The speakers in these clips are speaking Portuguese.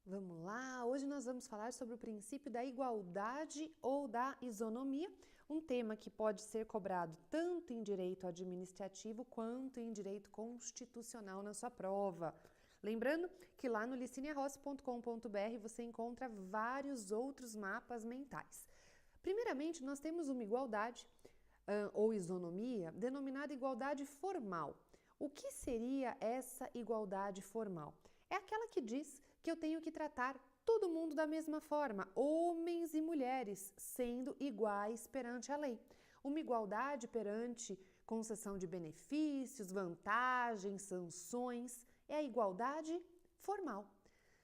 Vamos lá, hoje nós vamos falar sobre o princípio da igualdade ou da isonomia, um tema que pode ser cobrado tanto em direito administrativo quanto em direito constitucional na sua prova. Lembrando que lá no liciniarossi.com.br você encontra vários outros mapas mentais. Primeiramente, nós temos uma igualdade ou isonomia denominada igualdade formal. O que seria essa igualdade formal? É aquela que diz que eu tenho que tratar todo mundo da mesma forma, homens e mulheres, sendo iguais perante a lei. Uma igualdade perante concessão de benefícios, vantagens, sanções, é a igualdade formal.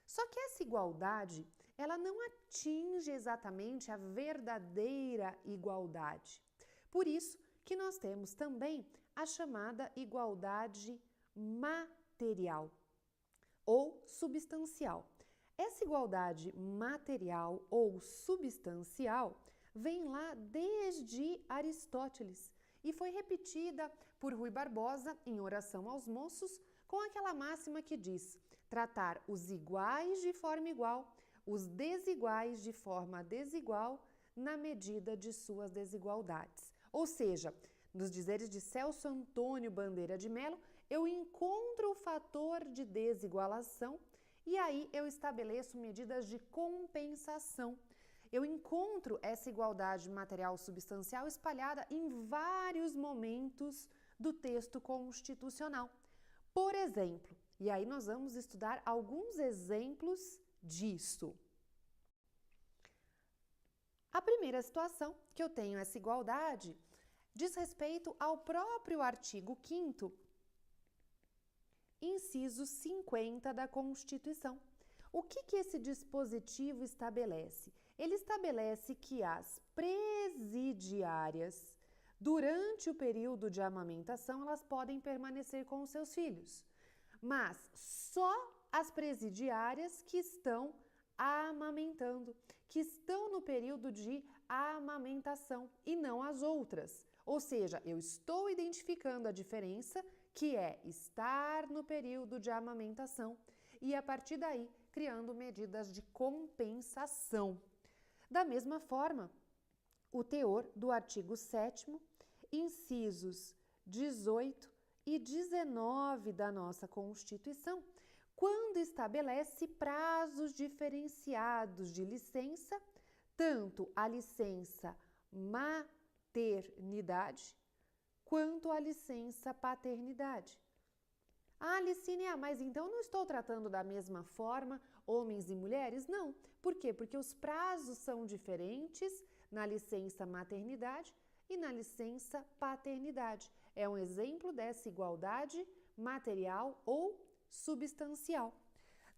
Só que essa igualdade, ela não atinge exatamente a verdadeira igualdade. Por isso que nós temos também a chamada igualdade material ou substancial. Essa igualdade material ou substancial vem lá desde Aristóteles e foi repetida por Rui Barbosa em Oração aos Moços com aquela máxima que diz: tratar os iguais de forma igual, os desiguais de forma desigual, na medida de suas desigualdades. Ou seja, nos dizeres de Celso Antônio Bandeira de Melo, eu encontro o fator de desigualação e aí eu estabeleço medidas de compensação. Eu encontro essa igualdade material substancial espalhada em vários momentos do texto constitucional. Por exemplo, e aí nós vamos estudar alguns exemplos disso. A primeira situação que eu tenho essa igualdade diz respeito ao próprio artigo 5º, inciso 50 da Constituição. O que esse dispositivo estabelece? Ele estabelece que as presidiárias, durante o período de amamentação, elas podem permanecer com os seus filhos, mas só as presidiárias que estão amamentando, que estão no período de amamentação e não as outras. Ou seja, eu estou identificando a diferença que é estar no período de amamentação e a partir daí criando medidas de compensação. Da mesma forma, o teor do artigo 7º, incisos 18 e 19 da nossa Constituição, quando estabelece prazos diferenciados de licença, tanto a licença maternidade quanto a licença paternidade. Ah, Licínia, mas então não estou tratando da mesma forma homens e mulheres? Não. Por quê? Porque os prazos são diferentes na licença maternidade e na licença paternidade. É um exemplo dessa igualdade material ou substancial.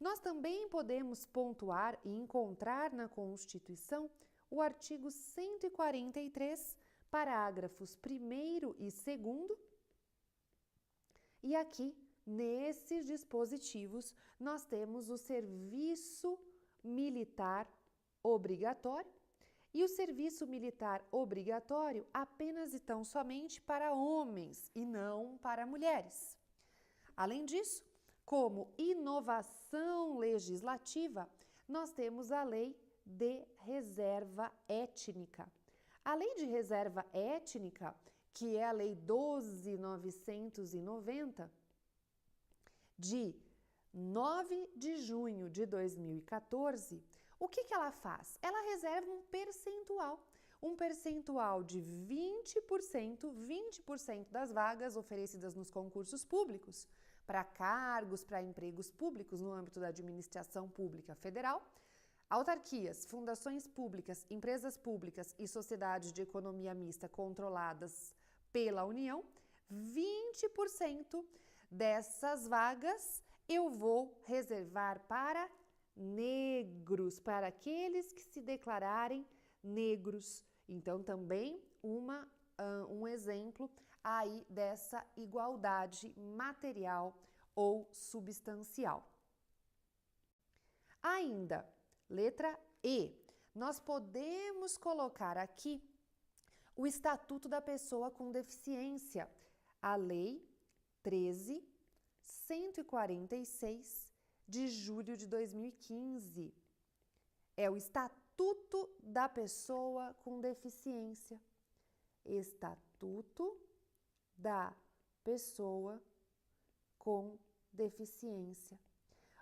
Nós também podemos pontuar e encontrar na Constituição o artigo 143, parágrafos 1º e 2º, e aqui, nesses dispositivos, nós temos o serviço militar obrigatório e o serviço militar obrigatório apenas e tão somente para homens e não para mulheres. Além disso, como inovação legislativa, nós temos a Lei de Reserva Étnica. A Lei de Reserva Étnica, que é a Lei 12.990, de 9 de junho de 2014, o que ela faz? Ela reserva um percentual de 20% das vagas oferecidas nos concursos públicos para cargos, para empregos públicos no âmbito da administração pública federal, autarquias, fundações públicas, empresas públicas e sociedades de economia mista controladas pela União, 20% dessas vagas eu vou reservar para negros, para aqueles que se declararem negros. Então, também um exemplo aí dessa igualdade material ou substancial. Ainda, letra E, nós podemos colocar aqui o Estatuto da Pessoa com Deficiência, a Lei 13.146, de julho de 2015. É o Estatuto da Pessoa com Deficiência. Estatuto da Pessoa com Deficiência.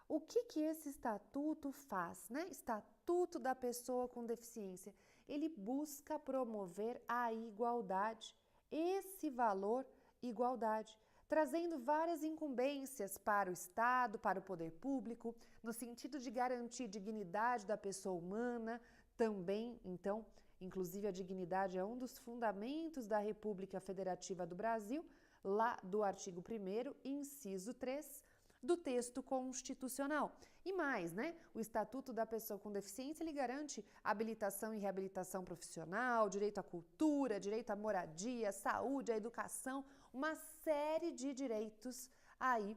O que esse estatuto faz, né? Estatuto da Pessoa com Deficiência. Ele busca promover a igualdade, esse valor, igualdade, trazendo várias incumbências para o Estado, para o poder público, no sentido de garantir dignidade da pessoa humana, também, então, inclusive a dignidade é um dos fundamentos da República Federativa do Brasil, lá do artigo 1º, inciso 3, do texto constitucional. E mais, né? O Estatuto da Pessoa com Deficiência, ele garante habilitação e reabilitação profissional, direito à cultura, direito à moradia, saúde, à educação, uma série de direitos aí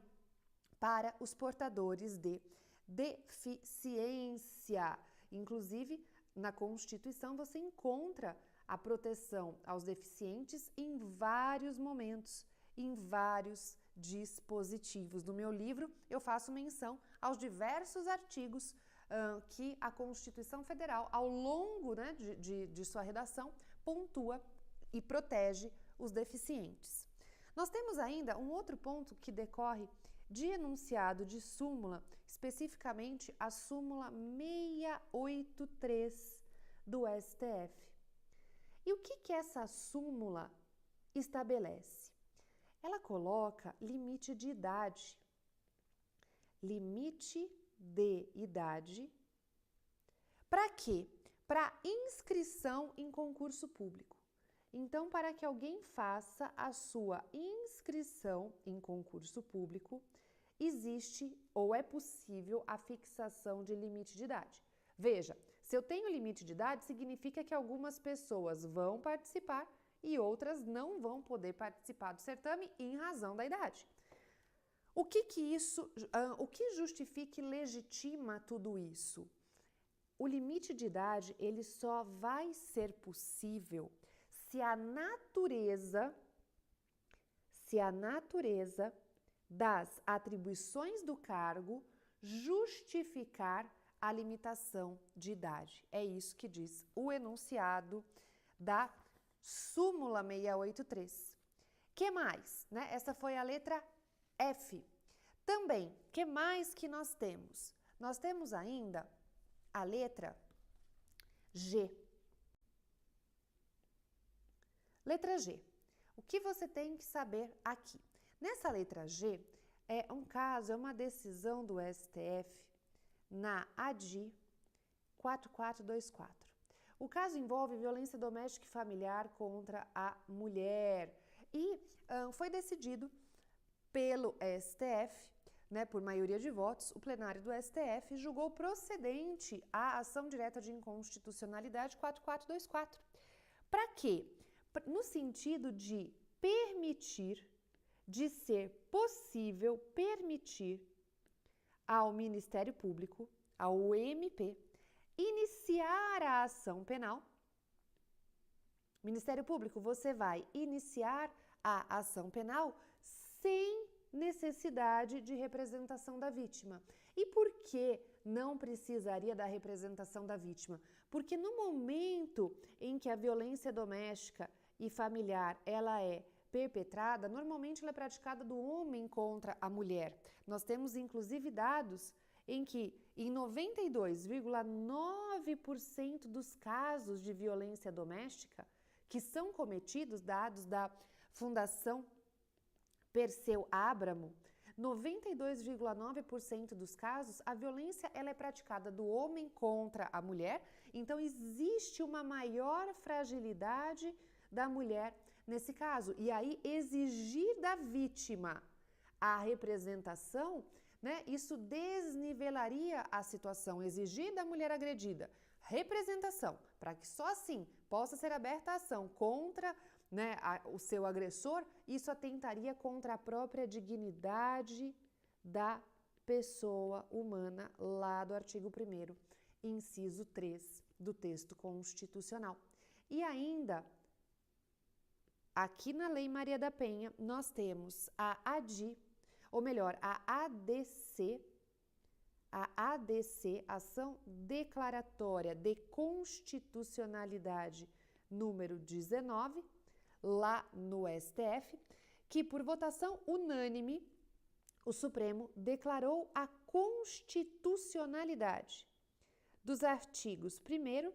para os portadores de deficiência. Inclusive, na Constituição você encontra a proteção aos deficientes em vários momentos, em vários dispositivos. No meu livro, eu faço menção aos diversos artigos que a Constituição Federal, ao longo, né, de sua redação, pontua e protege os deficientes. Nós temos ainda um outro ponto que decorre de enunciado de súmula, especificamente a súmula 683 do STF. E o que essa súmula estabelece? Ela coloca limite de idade. Limite de idade. Para quê? Para inscrição em concurso público. Então, para que alguém faça a sua inscrição em concurso público, existe ou é possível a fixação de limite de idade. Veja, se eu tenho limite de idade, significa que algumas pessoas vão participar e outras não vão poder participar do certame em razão da idade. O que justifica e legitima tudo isso? O limite de idade, ele só vai ser possível se a natureza das atribuições do cargo justificar a limitação de idade. É isso que diz o enunciado da súmula 683. Que mais? Né? Essa foi a letra F. Também, que mais que nós temos? Nós temos ainda a letra G. Letra G. O que você tem que saber aqui? Nessa letra G, é uma decisão do STF na ADI 4424. O caso envolve violência doméstica e familiar contra a mulher e foi decidido pelo STF, né, por maioria de votos. O plenário do STF julgou procedente a ação direta de inconstitucionalidade 4424. Para quê? No sentido de permitir, de ser possível permitir ao Ministério Público, ao MP, iniciar a ação penal. Ministério Público, você vai iniciar a ação penal sem necessidade de representação da vítima. E por que não precisaria da representação da vítima? Porque no momento em que a violência doméstica e familiar ela é perpetrada, normalmente ela é praticada do homem contra a mulher. Nós temos inclusive dados em que em 92,9% dos casos de violência doméstica que são cometidos, dados da Fundação Perseu Abramo, 92,9% dos casos, a violência ela é praticada do homem contra a mulher, então existe uma maior fragilidade da mulher nesse caso. E aí exigir da vítima a representação, né, isso desnivelaria a situação. Exigir da mulher agredida representação, para que só assim possa ser aberta a ação contra, né, o seu agressor, isso atentaria contra a própria dignidade da pessoa humana, lá do artigo 1º, inciso 3 do texto constitucional. E ainda, aqui na Lei Maria da Penha, nós temos a ADI, ou melhor, a ADC a ADC, Ação Declaratória de Constitucionalidade número 19, lá no STF, que por votação unânime o Supremo declarou a constitucionalidade dos artigos 1º,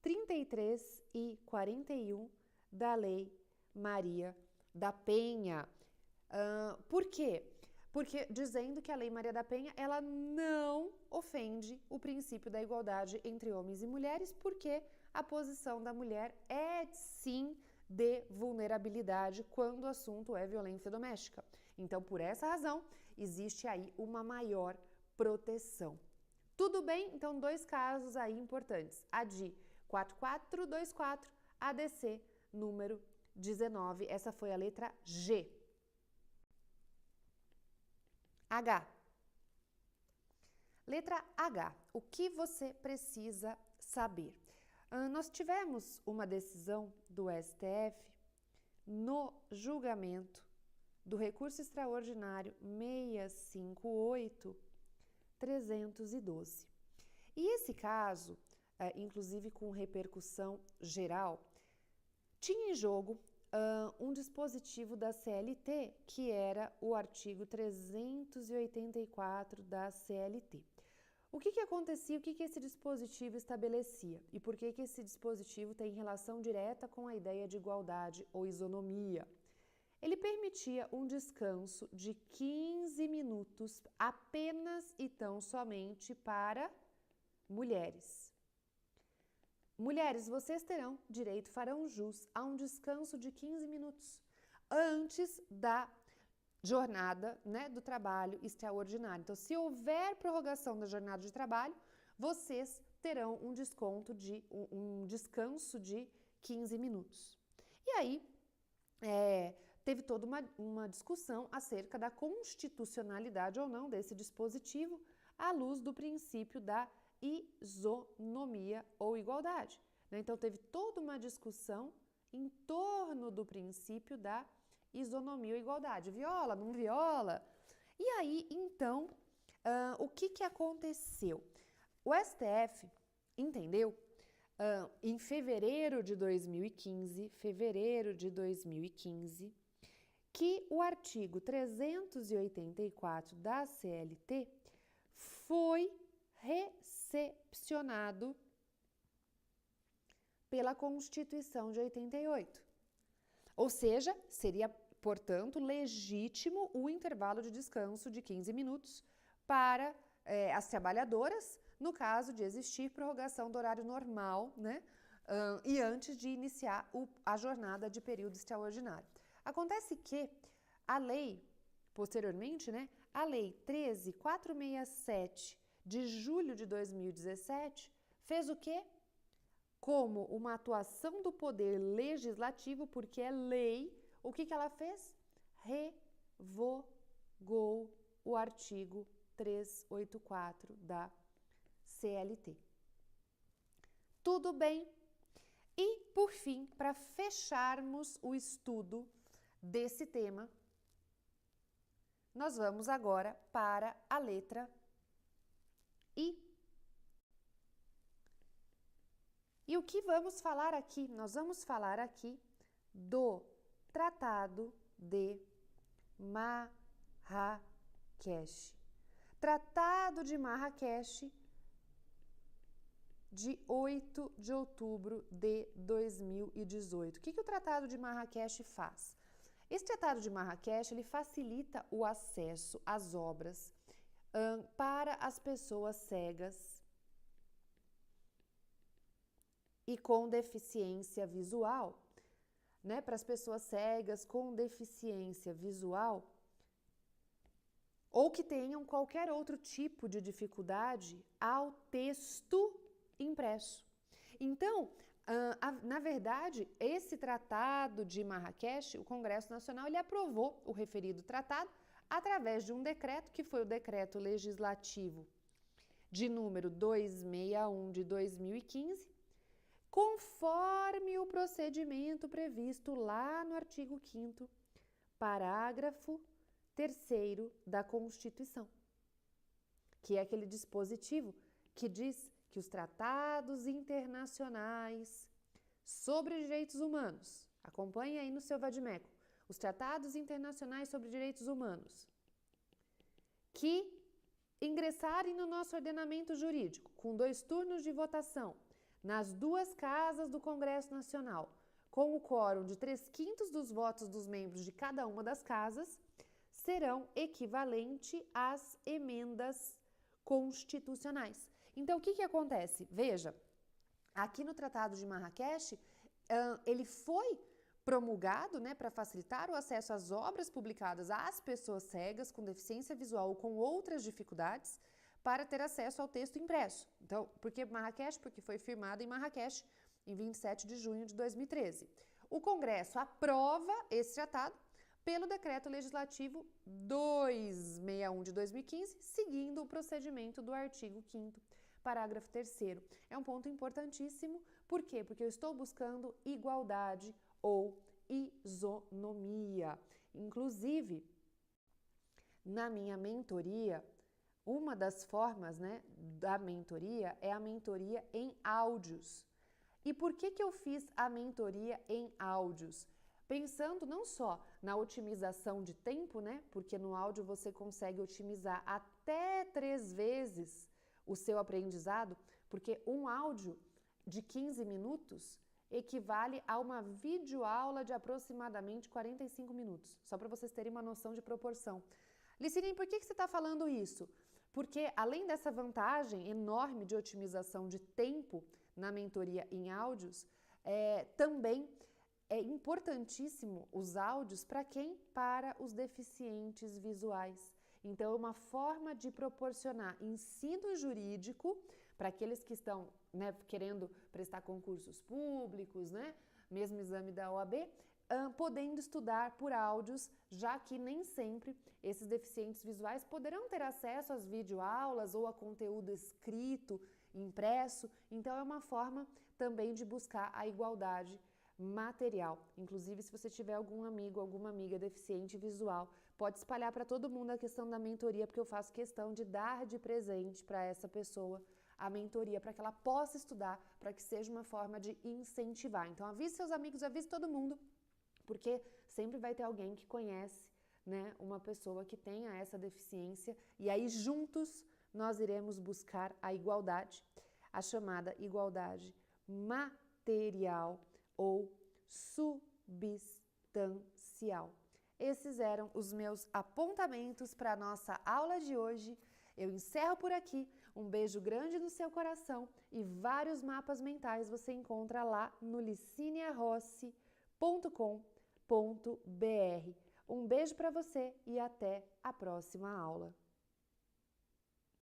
33 e 41 da Lei Maria da Penha. Por quê? Porque dizendo que a Lei Maria da Penha ela não ofende o princípio da igualdade entre homens e mulheres, porque a posição da mulher é sim de vulnerabilidade quando o assunto é violência doméstica. Então, por essa razão, existe aí uma maior proteção. Tudo bem? Então, dois casos aí importantes. A de 4424, ADC número 19. Essa foi a letra G. H. Letra H. O que você precisa saber? Nós tivemos uma decisão do STF no julgamento do recurso extraordinário 658-312. E esse caso, inclusive com repercussão geral, tinha em jogo um dispositivo da CLT, que era o artigo 384 da CLT. O que acontecia, o que esse dispositivo estabelecia e por que esse dispositivo tem relação direta com a ideia de igualdade ou isonomia? Ele permitia um descanso de 15 minutos apenas e tão somente para mulheres. Mulheres, vocês terão direito, farão jus a um descanso de 15 minutos antes da jornada, do trabalho extraordinário. Então, se houver prorrogação da jornada de trabalho, vocês terão um desconto de um descanso de 15 minutos. E aí, teve toda uma discussão acerca da constitucionalidade ou não desse dispositivo à luz do princípio da isonomia ou igualdade. Então, teve toda uma discussão em torno do princípio da isonomia ou igualdade. Viola, não viola? E aí, então, o que aconteceu? O STF entendeu em fevereiro de 2015, que o artigo 384 da CLT foi recepcionado pela Constituição de 88. Ou seja, seria, portanto, legítimo o intervalo de descanso de 15 minutos para as trabalhadoras, no caso de existir prorrogação do horário normal, e antes de iniciar a jornada de período extraordinário. Acontece que a lei, posteriormente, a Lei 13.467 de julho de 2017, fez o quê? Como uma atuação do poder legislativo, porque é lei, o que ela fez? Revogou o artigo 384 da CLT. Tudo bem? E, por fim, para fecharmos o estudo desse tema, nós vamos agora para a letra I. E o que vamos falar aqui? Nós vamos falar aqui do Tratado de Marrakech. Tratado de Marrakech, de 8 de outubro de 2018. O que o Tratado de Marrakech faz? Esse Tratado de Marrakech, ele facilita o acesso às obras para as pessoas cegas e com deficiência visual, para as pessoas cegas com deficiência visual ou que tenham qualquer outro tipo de dificuldade ao texto impresso. Então, na verdade, esse Tratado de Marrakech, o Congresso Nacional, ele aprovou o referido tratado através de um decreto, que foi o Decreto Legislativo de número 261 de 2015, conforme o procedimento previsto lá no artigo 5º, parágrafo 3º da Constituição. que é aquele dispositivo que diz que os tratados internacionais sobre direitos humanos, acompanhe aí no seu vadimeco, os tratados internacionais sobre direitos humanos, que ingressarem no nosso ordenamento jurídico com 2 turnos de votação nas 2 casas do Congresso Nacional, com o quórum de 3/5 dos votos dos membros de cada uma das casas, serão equivalentes às emendas constitucionais. Então, o que acontece? Veja, aqui no Tratado de Marrakech, ele foi promulgado, né, para facilitar o acesso às obras publicadas às pessoas cegas com deficiência visual ou com outras dificuldades para ter acesso ao texto impresso. Então, por que Marrakech? Porque foi firmado em Marrakech em 27 de junho de 2013. O Congresso aprova esse tratado pelo Decreto Legislativo 261 de 2015, seguindo o procedimento do artigo 5º, parágrafo 3º. É um ponto importantíssimo. Por quê? Porque eu estou buscando igualdade ou isonomia. Inclusive, na minha mentoria, uma das formas, né, da mentoria é a mentoria em áudios. E por que eu fiz a mentoria em áudios? Pensando não só na otimização de tempo, né, porque no áudio você consegue otimizar até 3 vezes o seu aprendizado, porque um áudio de 15 minutos equivale a uma videoaula de aproximadamente 45 minutos, só para vocês terem uma noção de proporção. Licine, por que você está falando isso? Porque além dessa vantagem enorme de otimização de tempo na mentoria em áudios, também é importantíssimo os áudios para quem? Para os deficientes visuais. Então, é uma forma de proporcionar ensino jurídico para aqueles que estão, né, querendo prestar concursos públicos, né, mesmo exame da OAB, podendo estudar por áudios, já que nem sempre esses deficientes visuais poderão ter acesso às videoaulas ou a conteúdo escrito, impresso. Então, é uma forma também de buscar a igualdade material. Inclusive, se você tiver algum amigo, alguma amiga deficiente visual, pode espalhar para todo mundo a questão da mentoria, porque eu faço questão de dar de presente para essa pessoa a mentoria, para que ela possa estudar, para que seja uma forma de incentivar. Então, avise seus amigos, avise todo mundo, porque sempre vai ter alguém que conhece, né, uma pessoa que tenha essa deficiência, e aí juntos nós iremos buscar a igualdade, a chamada igualdade material ou substancial. Esses eram os meus apontamentos para a nossa aula de hoje. Eu encerro por aqui. Um beijo grande no seu coração e vários mapas mentais você encontra lá no liciniarossi.com.br. Um beijo para você e até a próxima aula.